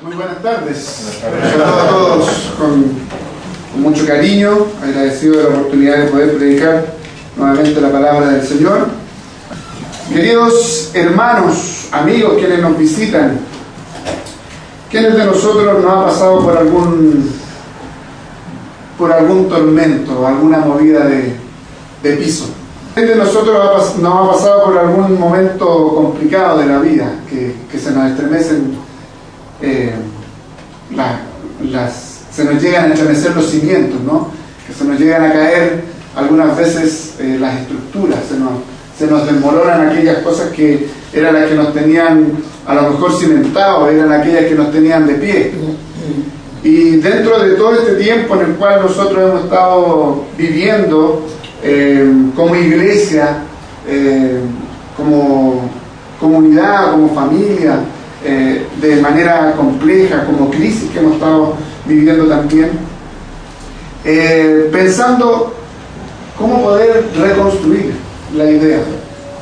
Muy buenas tardes. Saludo a todos con mucho cariño, agradecido de la oportunidad de poder predicar nuevamente la palabra del Señor. Queridos hermanos, amigos, quienes nos visitan, ¿quiénes de nosotros nos ha pasado por algún tormento, alguna movida de piso? ¿Quién de nosotros nos ha pasado por algún momento complicado de la vida, que se nos estremecen, se nos llegan a estremecer los cimientos, ¿no? Que se nos llegan a caer algunas veces las estructuras, se nos desmoronan aquellas cosas que eran las que nos tenían a lo mejor cimentados, eran aquellas que nos tenían de pie. Y dentro de todo este tiempo en el cual nosotros hemos estado viviendo como iglesia, como comunidad, como familia, de manera compleja, como crisis que hemos estado viviendo también, pensando cómo poder reconstruir la idea,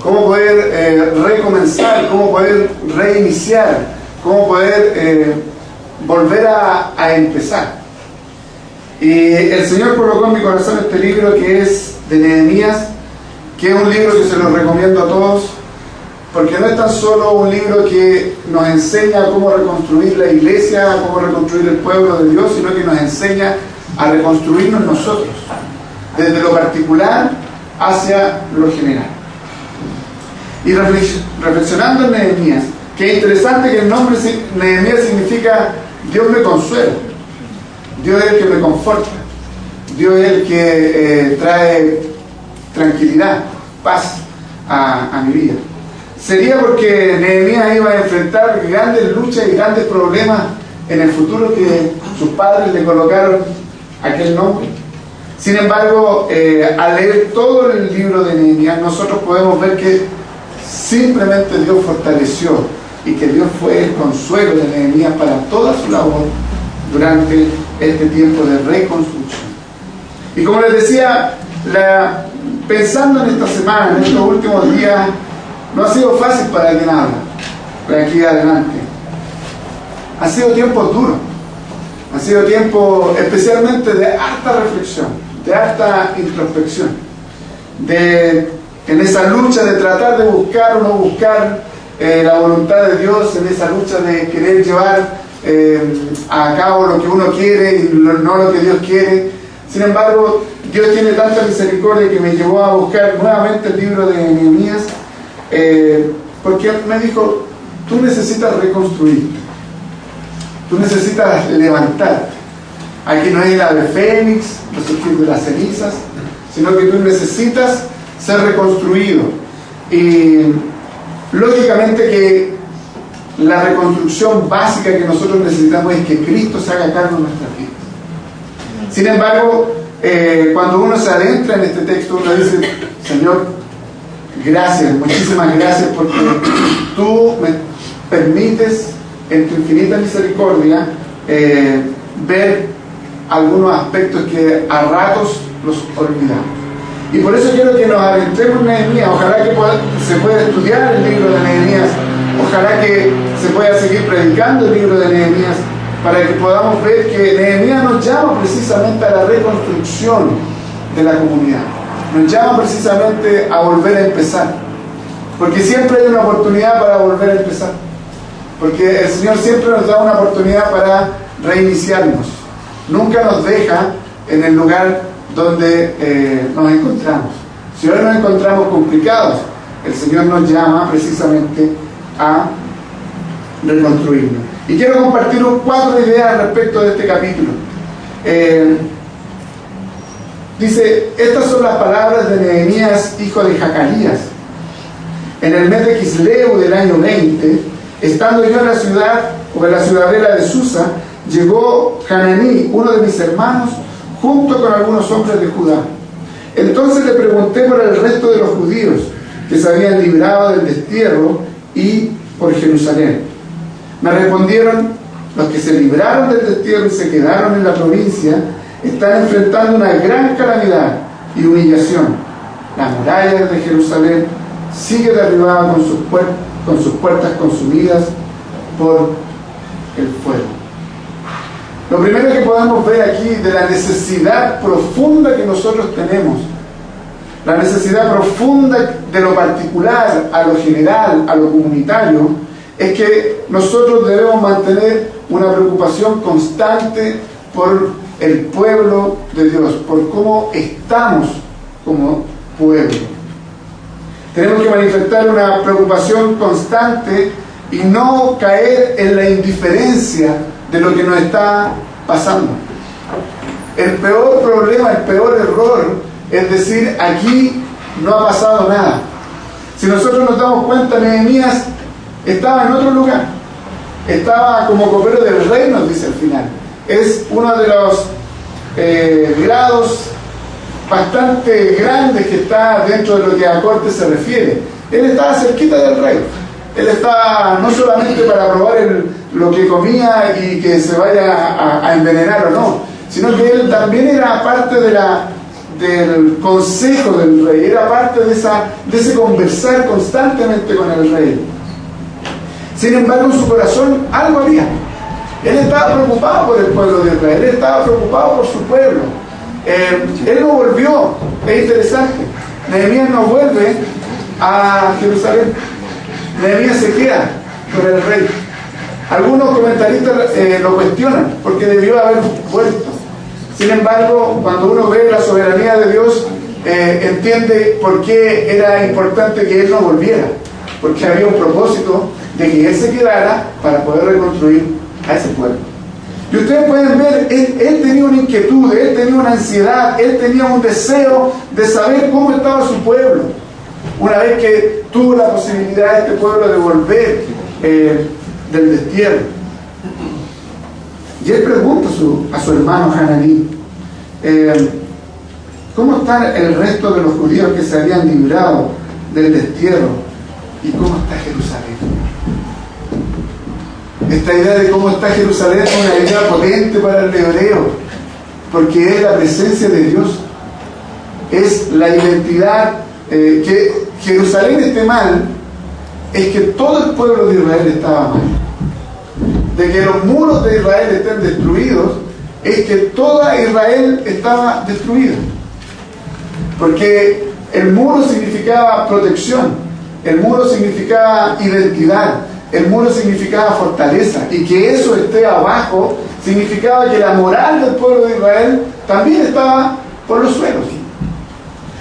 cómo poder recomenzar, cómo poder reiniciar, cómo poder volver a empezar. Y el Señor colocó en mi corazón este libro que es de Nehemías, que es un libro que se lo recomiendo a todos, porque no es tan solo un libro que nos enseña cómo reconstruir la iglesia, cómo reconstruir el pueblo de Dios, sino que nos enseña a reconstruirnos nosotros, desde lo particular hacia lo general. Y reflexionando en Nehemías, que es interesante que el nombre Nehemías significa Dios me consuela, Dios es el que me conforta, Dios es el que trae tranquilidad, paz a mi vida. Sería porque Nehemías iba a enfrentar grandes luchas y grandes problemas en el futuro que sus padres le colocaron aquel nombre. Sin embargo, al leer todo el libro de Nehemías, nosotros podemos ver que simplemente Dios fortaleció y que Dios fue el consuelo de Nehemías para toda su labor durante este tiempo de reconstrucción. Y como les decía, pensando en esta semana, en estos últimos días, no ha sido fácil para quien habla, de aquí adelante. Ha sido tiempo duro, ha sido tiempo especialmente de harta reflexión, de harta introspección, en esa lucha de tratar de buscar o no buscar la voluntad de Dios, en esa lucha de querer llevar a cabo lo que uno quiere y no lo que Dios quiere. Sin embargo, Dios tiene tanta misericordia que me llevó a buscar nuevamente el libro de Nehemías, porque me dijo, tú necesitas reconstruirte, tú necesitas levantarte. Aquí no es el ave fénix, resurgir de las cenizas, sino que tú necesitas ser reconstruido. Y lógicamente que la reconstrucción básica que nosotros necesitamos es que Cristo se haga cargo de nuestras vidas. Sin embargo, cuando uno se adentra en este texto, uno dice, Señor, gracias, muchísimas gracias, porque tú me permites en tu infinita misericordia ver algunos aspectos que a ratos los olvidamos. Y por eso quiero que nos adentremos en Nehemías. Ojalá que se pueda estudiar el libro de Nehemías, ojalá que se pueda seguir predicando el libro de Nehemías, para que podamos ver que Nehemías nos llama precisamente a la reconstrucción de la comunidad. Nos llama precisamente a volver a empezar, porque siempre hay una oportunidad para volver a empezar, porque el Señor siempre nos da una oportunidad para reiniciarnos, nunca nos deja en el lugar donde nos encontramos. Si hoy nos encontramos complicados, el Señor nos llama precisamente a reconstruirnos. Y quiero compartir 4 ideas respecto de este capítulo. Dice, estas son las palabras de Nehemías, hijo de Jacarías. En el mes de Quisleu del año 20, estando yo en la ciudad, o en la ciudadela de Susa, llegó Hananí, uno de mis hermanos, junto con algunos hombres de Judá. Entonces le pregunté por el resto de los judíos que se habían librado del destierro y por Jerusalén. Me respondieron, los que se libraron del destierro y se quedaron en la provincia están enfrentando una gran calamidad y humillación. La muralla de Jerusalén sigue derribada con sus puertas consumidas por el fuego. Lo primero que podemos ver aquí de la necesidad profunda que nosotros tenemos, la necesidad profunda de lo particular a lo general, a lo comunitario, es que nosotros debemos mantener una preocupación constante por el pueblo de Dios, por cómo estamos como pueblo. Tenemos que manifestar una preocupación constante y no caer en la indiferencia de lo que nos está pasando. El peor problema, el peor error es decir, aquí no ha pasado nada. Si nosotros nos damos cuenta, Nehemías estaba en otro lugar, estaba como copero del rey, nos dice al final. Es uno de los grados bastante grandes que está dentro de lo que a corte se refiere. Él estaba cerquita del rey. Él estaba no solamente para probar lo que comía y que se vaya a envenenar o no, sino que él también era parte del consejo del rey, era parte de ese conversar constantemente con el rey. Sin embargo, en su corazón algo había. Él estaba preocupado por el pueblo de Israel, él estaba preocupado por su pueblo. Él no volvió, es interesante. Nehemías no vuelve a Jerusalén. Nehemías se queda con el rey. Algunos comentaristas lo cuestionan porque debió haber vuelto. Sin embargo, cuando uno ve la soberanía de Dios, entiende por qué era importante que él no volviera. Porque había un propósito de que él se quedara para poder reconstruir a ese pueblo. Y ustedes pueden ver, él tenía una inquietud, él tenía una ansiedad, él tenía un deseo de saber cómo estaba su pueblo. Una vez que tuvo la posibilidad de este pueblo de volver del destierro. Y él pregunta a su hermano Hananí, ¿cómo está el resto de los judíos que se habían librado del destierro? ¿Y cómo está Jerusalén? Esta idea de cómo está Jerusalén es una idea potente para el hebreo, porque es la presencia de Dios, es la identidad. Que Jerusalén esté mal es que todo el pueblo de Israel estaba mal. De que los muros de Israel estén destruidos es que toda Israel estaba destruida, porque el muro significaba protección, el muro significaba identidad, el muro significaba fortaleza, y que eso esté abajo significaba que la moral del pueblo de Israel también estaba por los suelos.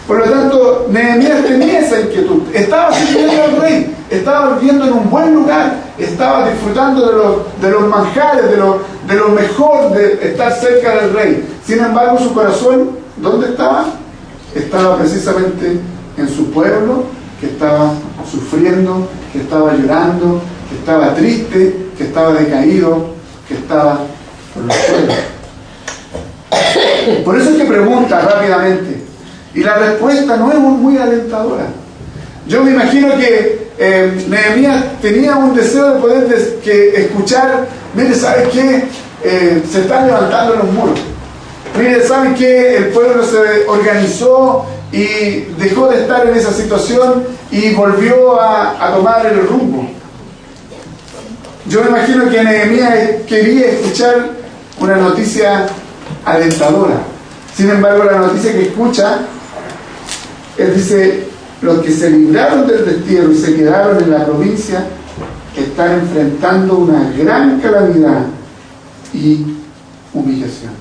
Por lo tanto, Nehemías tenía esa inquietud. Estaba sirviendo al rey, estaba viviendo en un buen lugar, estaba disfrutando de los manjares, de lo mejor de estar cerca del rey. Sin embargo, su corazón, ¿dónde estaba? Estaba precisamente en su pueblo, que estaba sufriendo, que estaba llorando, que estaba triste, que estaba decaído, que estaba por los suelos. Por eso es que pregunta rápidamente. Y la respuesta no es muy alentadora. Yo me imagino que Nehemías tenía un deseo de poder escuchar, mire, ¿sabes qué? Se están levantando los muros. Mire, ¿saben qué? El pueblo se organizó y dejó de estar en esa situación y volvió a tomar el rumbo. Yo me imagino que Nehemías quería escuchar una noticia alentadora. Sin embargo, la noticia que escucha, él dice, los que se libraron del destierro y se quedaron en la provincia están enfrentando una gran calamidad y humillación.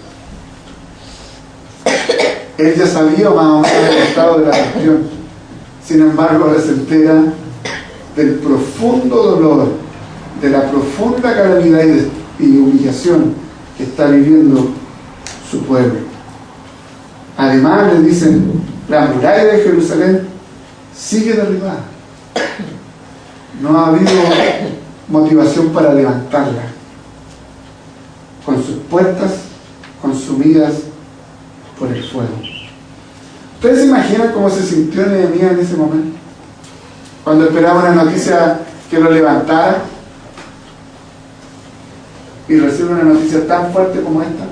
Él ya sabía más o menos el estado de la cuestión. Sin embargo, ahora se entera del profundo dolor, de la profunda calamidad y humillación que está viviendo su pueblo. Además, le dicen, la muralla de Jerusalén sigue derribada. No ha habido motivación para levantarla, con sus puertas consumidas por el fuego. ¿Ustedes se imaginan cómo se sintió Nehemías en ese momento? Cuando esperaba una noticia que lo levantara y recibe una noticia tan fuerte como esta.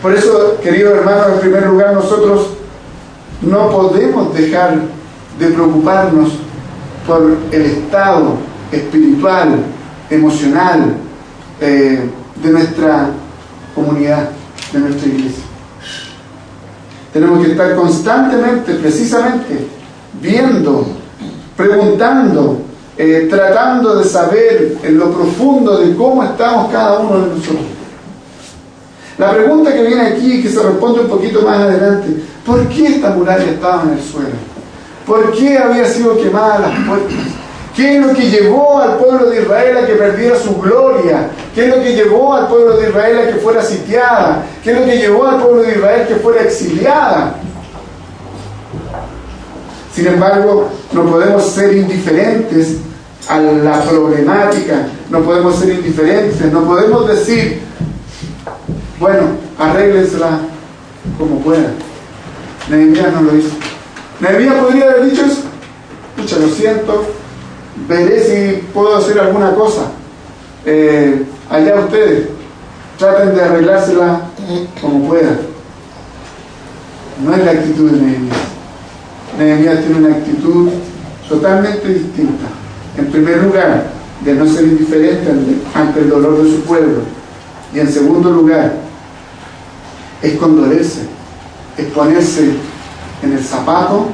Por eso, queridos hermanos, en primer lugar, nosotros no podemos dejar de preocuparnos por el estado espiritual emocional de nuestra comunidad, de nuestra iglesia. Tenemos que estar constantemente, precisamente, viendo, preguntando, tratando de saber en lo profundo de cómo estamos cada uno de nosotros. La pregunta que viene aquí, que se responde un poquito más adelante: ¿por qué esta muralla estaba en el suelo? ¿Por qué había sido quemada las puertas? ¿Qué es lo que llevó al pueblo de Israel a que perdiera su gloria? ¿Qué es lo que llevó al pueblo de Israel a que fuera sitiada? ¿Qué es lo que llevó al pueblo de Israel a que fuera exiliada? Sin embargo, no podemos ser indiferentes a la problemática, no podemos ser indiferentes, no podemos decir, bueno, arréglensela como puedan. Nehemías no lo hizo. Nehemías podría haber dicho eso: pucha, lo siento, veré si puedo hacer alguna cosa. Allá ustedes, traten de arreglársela como puedan. No es la actitud de Nehemías. Nehemías tiene una actitud totalmente distinta. En primer lugar, de no ser indiferente ante el dolor de su pueblo. Y en segundo lugar, es condolerse, es ponerse en el zapato,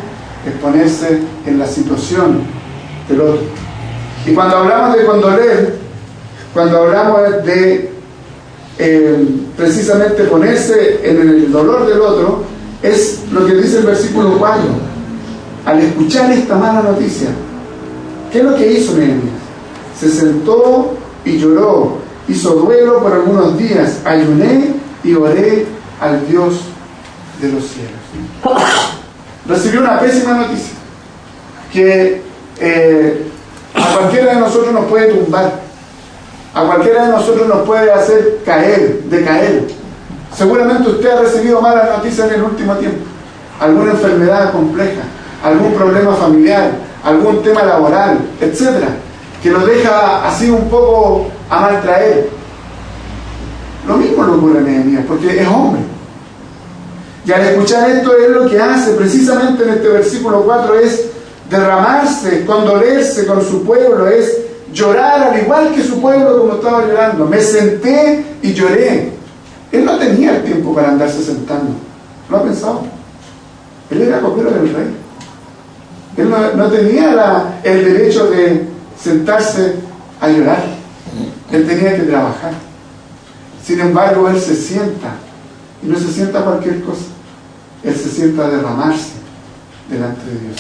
es ponerse en la situación del otro. Y cuando hablamos de condoler, cuando hablamos de precisamente ponerse en el dolor del otro, es lo que dice el versículo 4. Al escuchar esta mala noticia, ¿qué es lo que hizo Nehemías? Se sentó y lloró, hizo duelo por algunos días, ayuné y oré al Dios de los cielos. Recibió una pésima noticia que a cualquiera de nosotros nos puede tumbar, a cualquiera de nosotros nos puede hacer caer, decaer. Seguramente usted ha recibido malas noticias en el último tiempo, alguna enfermedad compleja, algún problema familiar, algún tema laboral, etcétera, que lo deja así un poco a maltraer. Lo mismo le ocurre a Nehemías, porque es hombre. Y al escuchar esto, él lo que hace precisamente en este versículo 4 es derramarse, condolerse con su pueblo, es llorar al igual que su pueblo como estaba llorando. Me senté y lloré. Él no tenía el tiempo para andarse sentando. ¿Lo ha pensado? Él era copero del rey. Él no tenía el derecho de sentarse a llorar. Él tenía que trabajar. Sin embargo, él se sienta. Y no se sienta a cualquier cosa. Él se sienta a derramarse delante de Dios.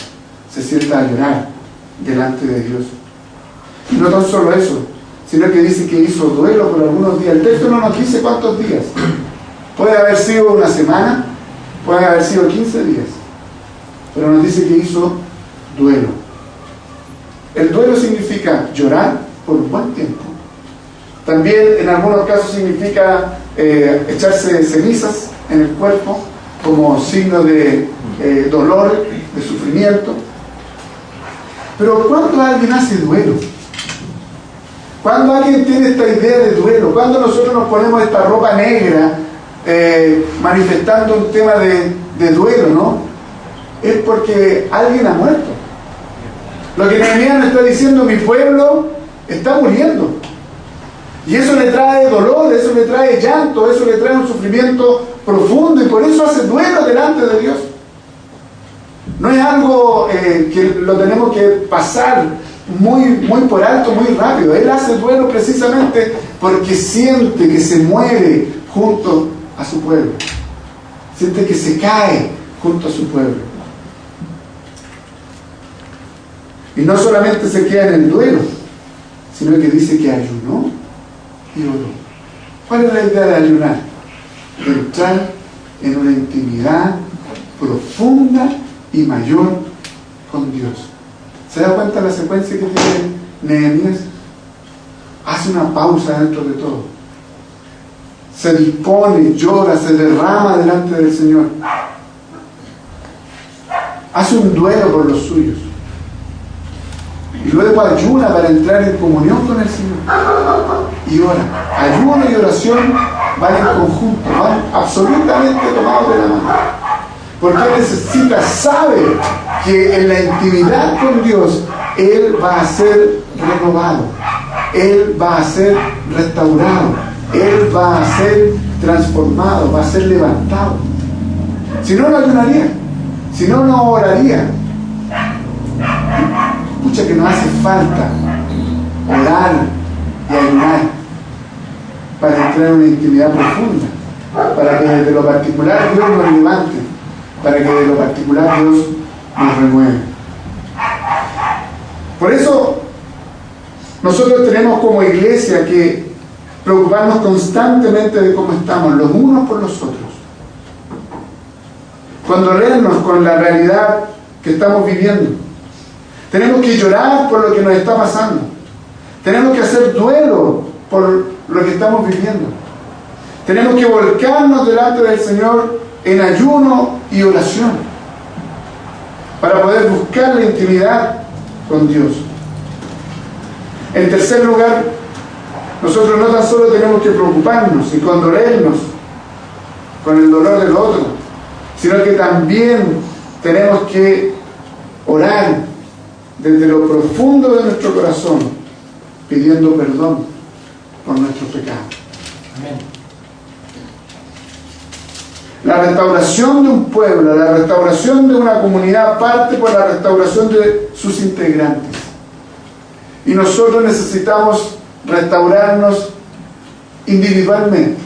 Se sienta a llorar delante de Dios. Y no tan solo eso, sino que dice que hizo duelo por algunos días. El texto no nos dice cuántos días. Puede haber sido una semana, puede haber sido 15 días. Pero nos dice que hizo duelo. El duelo significa llorar por un buen tiempo. También en algunos casos significa echarse cenizas en el cuerpo como signo de dolor, de sufrimiento. Pero ¿cuándo alguien hace duelo? ¿Cuándo alguien tiene esta idea de duelo? ¿Cuándo nosotros nos ponemos esta ropa negra manifestando un tema de duelo, no? Es porque alguien ha muerto. Lo que Nehemías nos está diciendo: mi pueblo está muriendo. Y eso le trae dolor, eso le trae llanto, eso le trae un sufrimiento profundo, y por eso hace duelo delante de Dios. No es algo que lo tenemos que pasar muy por alto, muy rápido. Él hace duelo precisamente porque siente que se muere junto a su pueblo. Siente que se cae junto a su pueblo. Y no solamente se queda en el duelo, sino que dice que ayunó y oró. ¿Cuál es la idea de ayunar? Entrar en una intimidad profunda y mayor con Dios. ¿Se da cuenta la secuencia que tiene Nehemías? Hace una pausa dentro de todo. Se dispone, llora, se derrama delante del Señor. Hace un duelo por los suyos. Y luego ayuna para entrar en comunión con el Señor. Y ora. Ayuno y oración van en conjunto, van absolutamente tomados de la mano. Porque él sabe que en la intimidad con Dios, él va a ser renovado. Él va a ser restaurado, Él va a ser transformado, va a ser levantado. Si no, no ayunaría, si no, no oraría. Escucha que nos hace falta orar y ayunar para entrar en una intimidad profunda, para que desde lo particular Dios nos levante, para que desde lo particular Dios nos renueve. Por eso nosotros tenemos como iglesia que preocuparnos constantemente de cómo estamos los unos por los otros. Condolernos con la realidad que estamos viviendo. Tenemos que llorar por lo que nos está pasando. Tenemos que hacer duelo por lo que estamos viviendo. Tenemos que volcarnos delante del Señor en ayuno y oración para poder buscar la intimidad con Dios. En tercer lugar, nosotros no tan solo tenemos que preocuparnos y condolernos con el dolor del otro, sino que también tenemos que orar desde lo profundo de nuestro corazón, pidiendo perdón por nuestros pecados. Amén. La restauración de un pueblo, la restauración de una comunidad parte por la restauración de sus integrantes. Y nosotros necesitamos restaurarnos individualmente,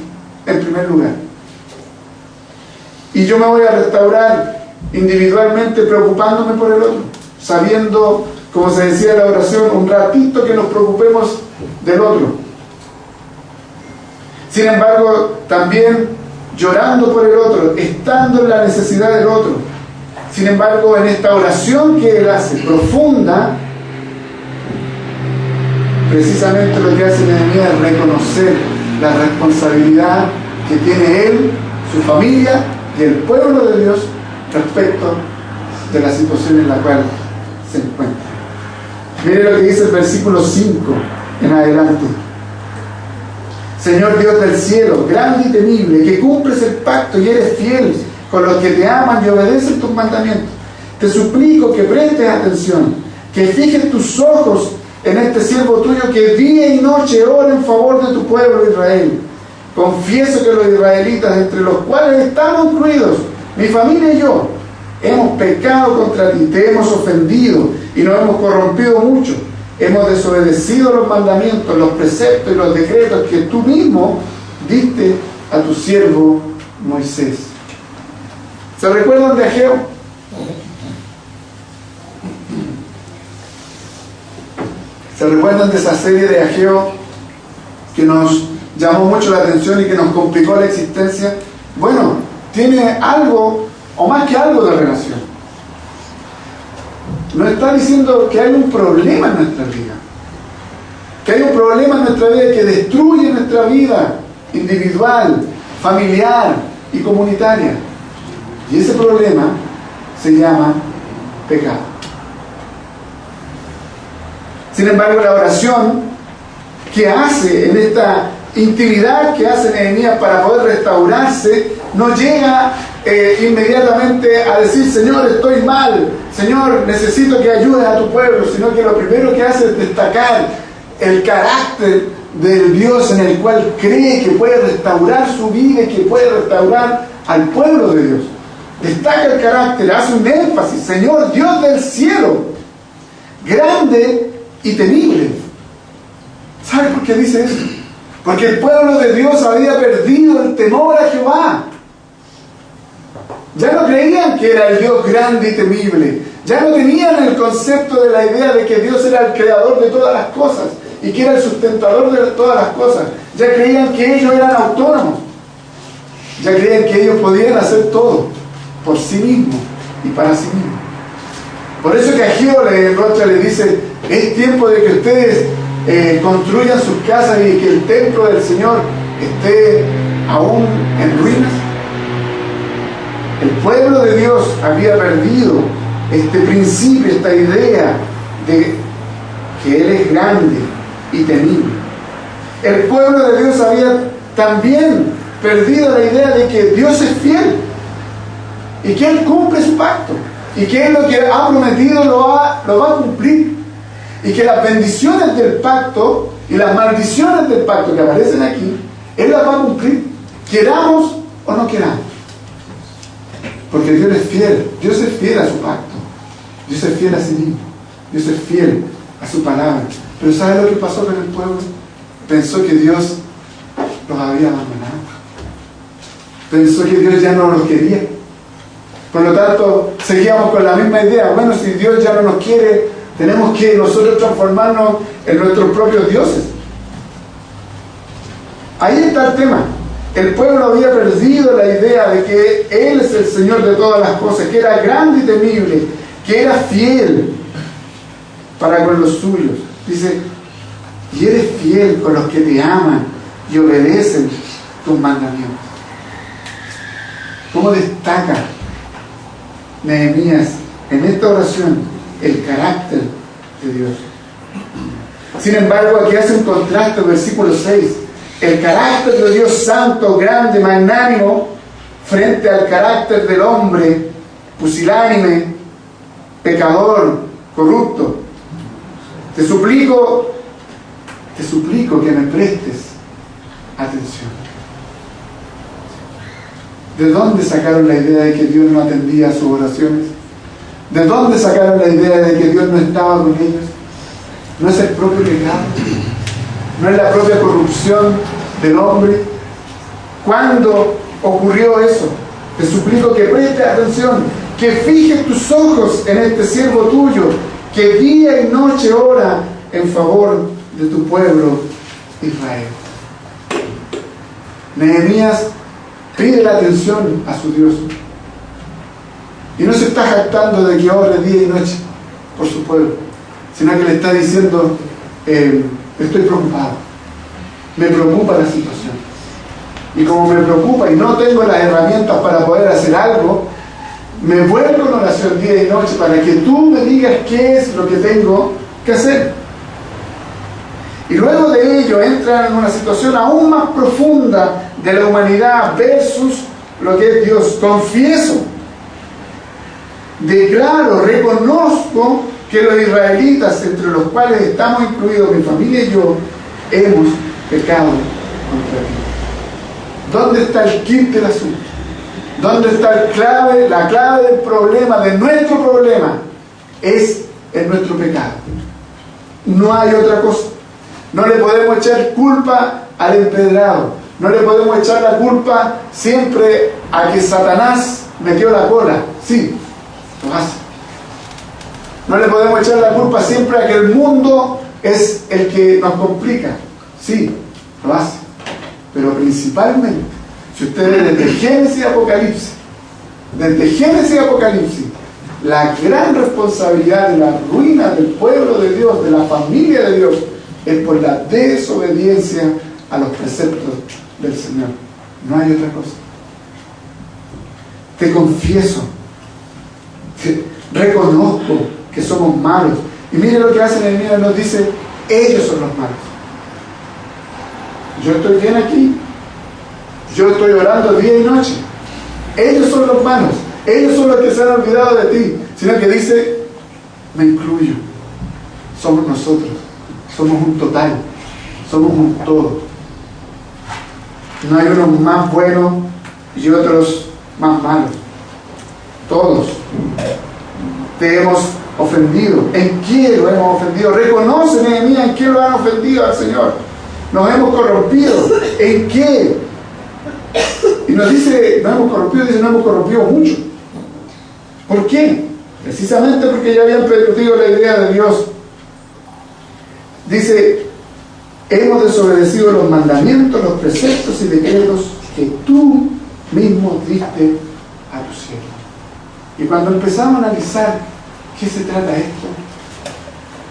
en primer lugar. Y yo me voy a restaurar individualmente preocupándome por el otro, sabiendo, como se decía en la oración, un ratito que nos preocupemos del otro. Sin embargo, también llorando por el otro, estando en la necesidad del otro. Sin embargo, en esta oración que él hace, profunda, precisamente lo que hace Nehemías es reconocer la responsabilidad que tiene él, su familia y el pueblo de Dios respecto de la situación en la cual se encuentra. Mire lo que dice el versículo 5 en adelante. Señor Dios del cielo, grande y temible, que cumples el pacto y eres fiel con los que te aman y obedecen tus mandamientos. Te suplico que prestes atención, que fijes tus ojos en este siervo tuyo que día y noche ora en favor de tu pueblo Israel. Confieso que los israelitas, entre los cuales estamos incluidos, mi familia y yo, hemos pecado contra ti, te hemos ofendido y nos hemos corrompido mucho. Hemos desobedecido los mandamientos, los preceptos y los decretos que tú mismo diste a tu siervo Moisés. ¿Se recuerdan de Ageo? ¿Se recuerdan de esa serie de Ageo que nos llamó mucho la atención y que nos complicó la existencia? Bueno, tiene algo, o más que algo, de relación. Nos está diciendo que hay un problema en nuestra vida, que hay un problema en nuestra vida que destruye nuestra vida individual, familiar y comunitaria. Y ese problema se llama pecado. Sin embargo, la oración que hace en esta intimidad que hace Nehemías para poder restaurarse no llega inmediatamente a decir: Señor, estoy mal, Señor, necesito que ayudes a tu pueblo, sino que lo primero que hace es destacar el carácter del Dios en el cual cree que puede restaurar su vida y que puede restaurar al pueblo de Dios. Destaca el carácter, hace un énfasis: Señor Dios del cielo, grande y temible. ¿Sabe por qué dice eso? Porque el pueblo de Dios había perdido el temor a Jehová. Ya no creían que era el Dios grande y temible. Ya no tenían el concepto de la idea de que Dios era el creador de todas las cosas y que era el sustentador de todas las cosas. Ya creían que ellos eran autónomos. Ya creían que ellos podían hacer todo por sí mismos y para sí mismos. Por eso que Ageo le dice: es tiempo de que ustedes construyan sus casas y que el templo del Señor esté aún en ruinas. El pueblo de Dios había perdido este principio, esta idea de que Él es grande y temible. El pueblo de Dios había también perdido la idea de que Dios es fiel y que Él cumple su pacto y que Él lo que ha prometido lo va a cumplir, y que las bendiciones del pacto Y las maldiciones del pacto que aparecen aquí, Él las va a cumplir, queramos o no queramos. Porque Dios es fiel a su pacto, Dios es fiel a sí mismo, Dios es fiel a su palabra. Pero ¿sabe lo que pasó con el pueblo? Pensó que Dios los había abandonado, pensó que Dios ya no los quería. Por lo tanto, seguíamos con la misma idea. Bueno, si Dios ya no nos quiere, tenemos que nosotros transformarnos en nuestros propios dioses. Ahí está el tema. El pueblo había perdido la idea de que Él es el Señor de todas las cosas, que era grande y temible, que era fiel para con los suyos. Dice, y eres fiel con los que te aman y obedecen tus mandamientos. ¿Cómo destaca Nehemías en esta oración el carácter de Dios? Sin embargo, aquí hace un contraste el versículo 6. El carácter de Dios santo, grande, magnánimo, frente al carácter del hombre pusilánime, pecador, corrupto. Te suplico que me prestes atención. ¿De dónde sacaron la idea de que Dios no atendía a sus oraciones? ¿De dónde sacaron la idea de que Dios no estaba con ellos? ¿No es el propio pecado? ¿No es la propia corrupción del hombre? ¿Cuándo ocurrió eso? Te suplico que prestes atención, que fijes tus ojos en este siervo tuyo, que día y noche ora en favor de tu pueblo Israel. Nehemías pide la atención a su Dios. Y no se está jactando de que ore día y noche por su pueblo, sino que le está diciendo, estoy preocupado, me preocupa la situación. Y como me preocupa y no tengo las herramientas para poder hacer algo, me vuelvo en oración día y noche para que tú me digas qué es lo que tengo que hacer. Y luego de ello entran en una situación aún más profunda de la humanidad versus lo que es Dios. Confieso, declaro, reconozco que los israelitas, entre los cuales estamos incluidos mi familia y yo, hemos pecado contra ti. ¿Dónde está el kit del asunto? ¿Dónde está la clave del problema, de nuestro problema? Es en nuestro pecado. No hay otra cosa. No le podemos echar culpa al empedrado. No le podemos echar la culpa siempre a que Satanás metió la cola. Sí, lo hace. No le podemos echar la culpa siempre a que el mundo es el que nos complica. Sí, lo hace. Pero principalmente, si ustedes desde Génesis y Apocalipsis, la gran responsabilidad de la ruina del pueblo de Dios, de la familia de Dios, es por la desobediencia a los preceptos del Señor. No hay otra cosa. Te confieso, reconozco que somos malos. Y mire lo que hace Nehemías, nos dice, ellos son los malos. Yo estoy bien aquí, yo estoy orando día y noche. Ellos son los malos, ellos son los que se han olvidado de ti. Sino que dice, me incluyo, somos nosotros, somos un total, somos un todo. No hay unos más buenos y otros más malos. Todos te hemos ofendido. ¿En qué lo hemos ofendido? Reconoce, Nehemías, en qué lo han ofendido al Señor. Nos hemos corrompido. ¿En qué? Y nos dice, nos hemos corrompido mucho. ¿Por qué? Precisamente porque ya habían perdido la idea de Dios. Dice, hemos desobedecido los mandamientos, los preceptos y decretos que tú mismo diste a tu siervo. Y cuando empezamos a analizar qué se trata esto,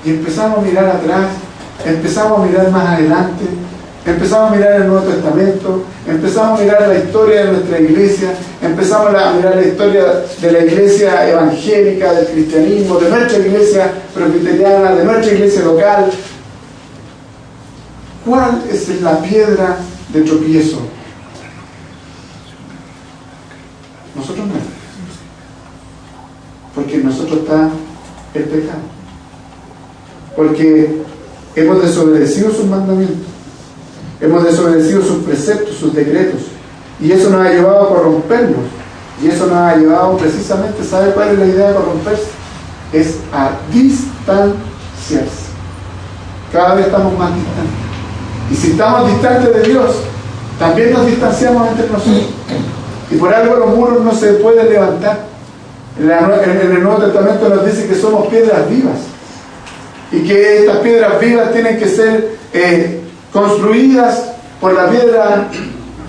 y empezamos a mirar atrás, empezamos a mirar más adelante, empezamos a mirar el Nuevo Testamento, empezamos a mirar la historia de nuestra iglesia, empezamos a mirar la historia de la iglesia evangélica, del cristianismo, de nuestra iglesia presbiteriana, de nuestra iglesia local. ¿Cuál es la piedra de tropiezo? Nosotros no. Porque en nosotros está el pecado. Porque hemos desobedecido sus mandamientos, hemos desobedecido sus preceptos, sus decretos, y eso nos ha llevado a corrompernos, y eso nos ha llevado precisamente, ¿sabe cuál es la idea de corromperse? Es a distanciarse. Cada vez estamos más distantes, y si estamos distantes de Dios, también nos distanciamos entre nosotros, y por algo los muros no se pueden levantar. En el Nuevo Testamento nos dice que somos piedras vivas, y que estas piedras vivas tienen que ser construidas por la piedra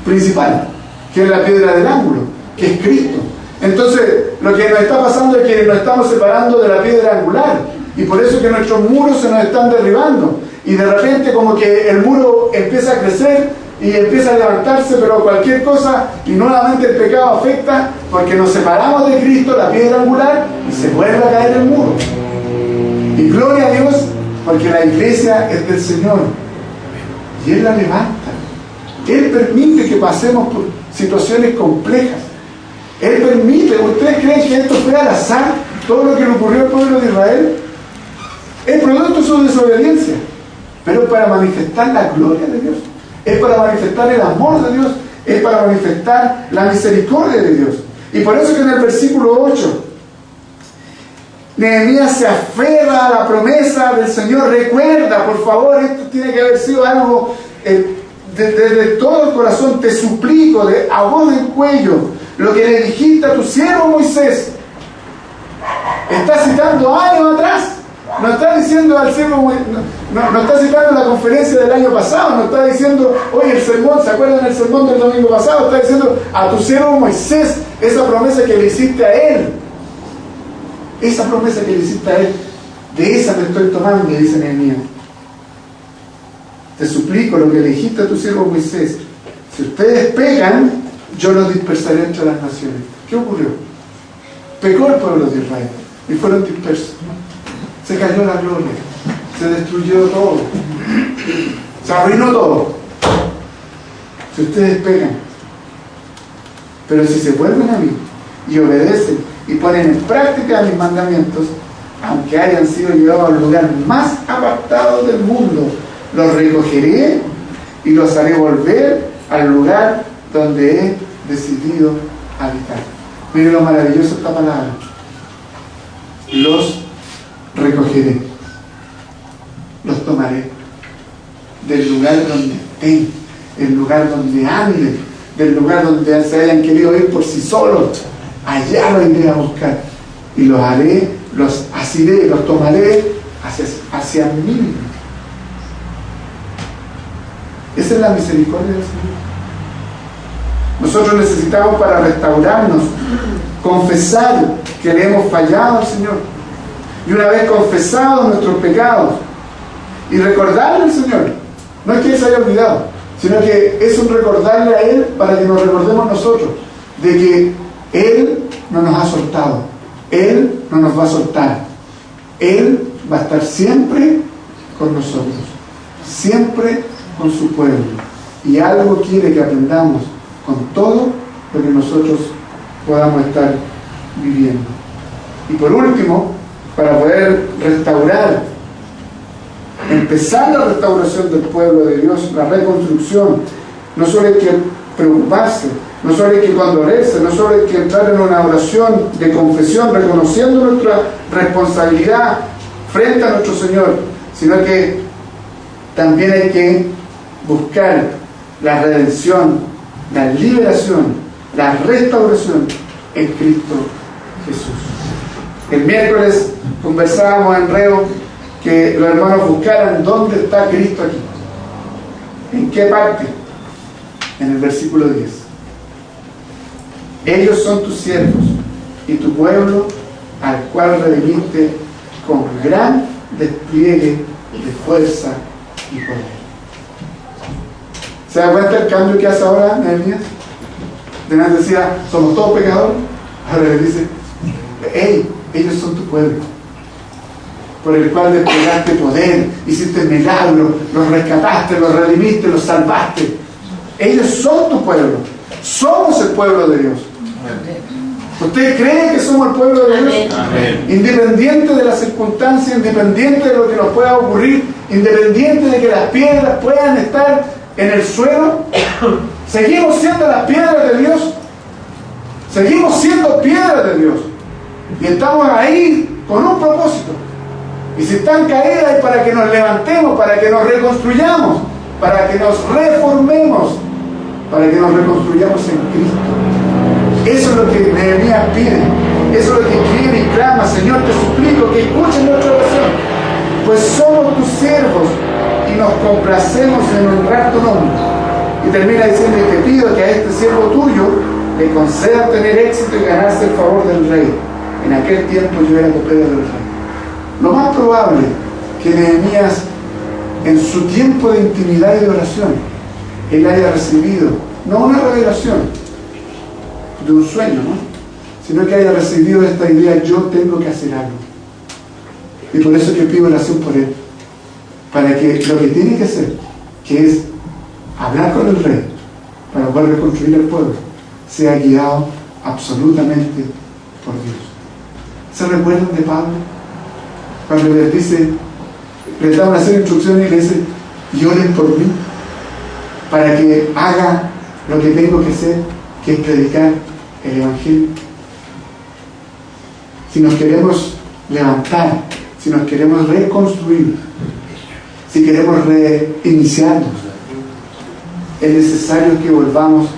principal, que es la piedra del ángulo, que es Cristo. Entonces, lo que nos está pasando es que nos estamos separando de la piedra angular, y por eso que nuestros muros se nos están derribando, y de repente como que el muro empieza a crecer y empieza a levantarse, pero cualquier cosa, y nuevamente el pecado afecta, porque nos separamos de Cristo, la piedra angular, y se vuelve a caer el muro. Y gloria a Dios, porque la iglesia es del Señor, y Él la levanta. Él permite que pasemos por situaciones complejas. Él permite. ¿Ustedes creen que esto fue al azar, todo lo que le ocurrió al pueblo de Israel? Es producto de su desobediencia, pero para manifestar la gloria de Dios, es para manifestar el amor de Dios, es para manifestar la misericordia de Dios. Y por eso que en el versículo 8 Nehemías se aferra a la promesa del Señor. Recuerda, por favor, esto tiene que haber sido algo desde todo el corazón. Te suplico, a voz del cuello, lo que le dijiste a tu siervo Moisés. Está citando años atrás. No está diciendo al siervo, no está citando la conferencia del año pasado, no está diciendo, oye, el sermón, ¿se acuerdan del sermón del domingo pasado? Está diciendo a tu siervo Moisés, esa promesa que le hiciste a él. Esa promesa que le hiciste a él, de esa te estoy tomando, dice Nehemías. Te suplico lo que le dijiste a tu siervo Moisés. Si ustedes pecan, yo los dispersaré entre las naciones. ¿Qué ocurrió? Pecó el pueblo de Israel y fueron dispersos. Se cayó la gloria, se destruyó todo, se arruinó todo. Si ustedes pecan, pero si se vuelven a mí y obedecen y ponen en práctica mis mandamientos, aunque hayan sido llevados al lugar más apartado del mundo, los recogeré y los haré volver al lugar donde he decidido habitar. Miren lo maravilloso esta palabra. Los recogeré, los tomaré del lugar donde estén, del lugar donde anden, del lugar donde se hayan querido ir por sí solos. Allá los iré a buscar y los haré, los asiré, los tomaré hacia mí mismo. Esa es la misericordia del Señor. Nosotros necesitamos, para restaurarnos, confesar que le hemos fallado al Señor, y una vez confesados nuestros pecados y recordarle al Señor, no es que Él se haya olvidado, sino que es un recordarle a Él para que nos recordemos nosotros de que Él no nos ha soltado, Él no nos va a soltar, Él va a estar siempre con nosotros, siempre con su pueblo, y algo quiere que aprendamos con todo lo que nosotros podamos estar viviendo. Y por último, para poder restaurar, empezar la restauración del pueblo de Dios, la reconstrucción, no solo hay que preocuparse, no solo hay que condolirse, no solo hay que entrar en una oración de confesión, reconociendo nuestra responsabilidad frente a nuestro Señor, sino que también hay que buscar la redención, la liberación, la restauración en Cristo Jesús. El miércoles conversábamos en Reo que los hermanos buscaran dónde está Cristo aquí. ¿En qué parte? En el versículo 10. Ellos son tus siervos y tu pueblo, al cual redimiste con gran despliegue de fuerza y poder. ¿Se da cuenta el cambio que hace ahora Nehemías? De nada decía, somos todos pecadores. Ahora le dice, hey, ellos son tu pueblo, por el cual desplegaste poder, hiciste milagros, los rescataste, los redimiste, los salvaste. Ellos son tu pueblo, somos el pueblo de Dios. ¿Usted cree que somos el pueblo de Dios? Amén. Independiente de las circunstancias, independiente de lo que nos pueda ocurrir, independiente de que las piedras puedan estar en el suelo, seguimos siendo las piedras de Dios. Seguimos siendo piedras de Dios. Y estamos ahí con un propósito. Y si están caídas es para que nos levantemos, para que nos reconstruyamos, para que nos reformemos, para que nos reconstruyamos en Cristo. Eso es lo que Nehemías pide. Eso es lo que quiere y clama. Señor, te suplico que escuchen nuestra oración, pues somos tus siervos y nos complacemos en honrar tu nombre. Y termina diciendo: y te pido que a este siervo tuyo le conceda tener éxito y ganarse el favor del rey. En aquel tiempo yo era copero del rey. Lo más probable que Nehemías, en su tiempo de intimidad y de oración, él haya recibido no una revelación de un sueño, ¿no?, sino que haya recibido esta idea: yo tengo que hacer algo. Y por eso que pido oración por él, para que lo que tiene que hacer, que es hablar con el rey para poder reconstruir el pueblo, sea guiado absolutamente por Dios. ¿Se recuerdan de Pablo? Cuando les dice, les da una serie de instrucciones y le dice: y oren por mí, para que haga lo que tengo que hacer, que es predicar el Evangelio. Si nos queremos levantar, si nos queremos reconstruir, si queremos reiniciarnos, es necesario que volvamos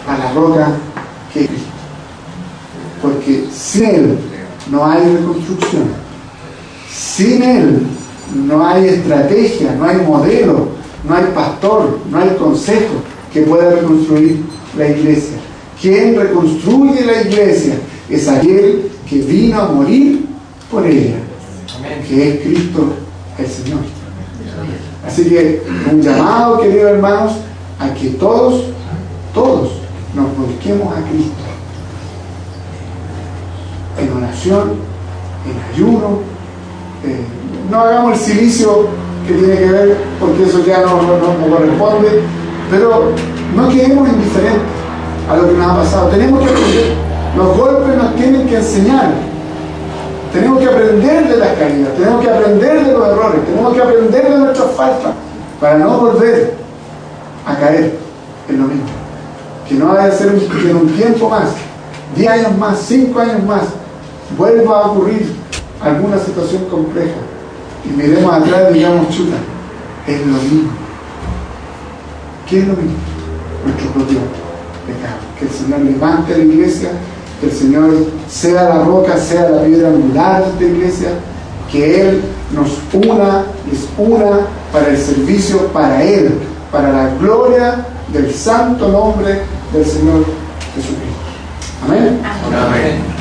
a la roca que es Cristo. Porque sin Él no hay reconstrucción. Sin Él no hay estrategia, no hay modelo, no hay pastor, no hay consejo que pueda reconstruir la iglesia. Quien reconstruye la iglesia es aquel que vino a morir por ella, que es Cristo el Señor. Así que un llamado, queridos hermanos, a que todos nos volquemos a Cristo en oración, en ayuno. No hagamos el silicio que tiene que ver, porque eso ya no corresponde, pero no quedemos indiferentes a lo que nos ha pasado. Tenemos que aprender. Los golpes nos tienen que enseñar. Tenemos que aprender de las caídas, tenemos que aprender de los errores, tenemos que aprender de nuestras faltas para no volver a caer en lo mismo. Que no vaya a ser que en un tiempo más, 10 años más, 5 años más, vuelva a ocurrir alguna situación compleja y miremos atrás y digamos: chuta, es lo mismo. ¿Qué es lo mismo? Nuestro propio pecado. Que el Señor levante la iglesia, que el Señor sea la roca, sea la piedra angular de esta iglesia, que Él nos les una para el servicio, para Él, para la gloria del santo nombre del Señor Jesucristo. Amén. Amén.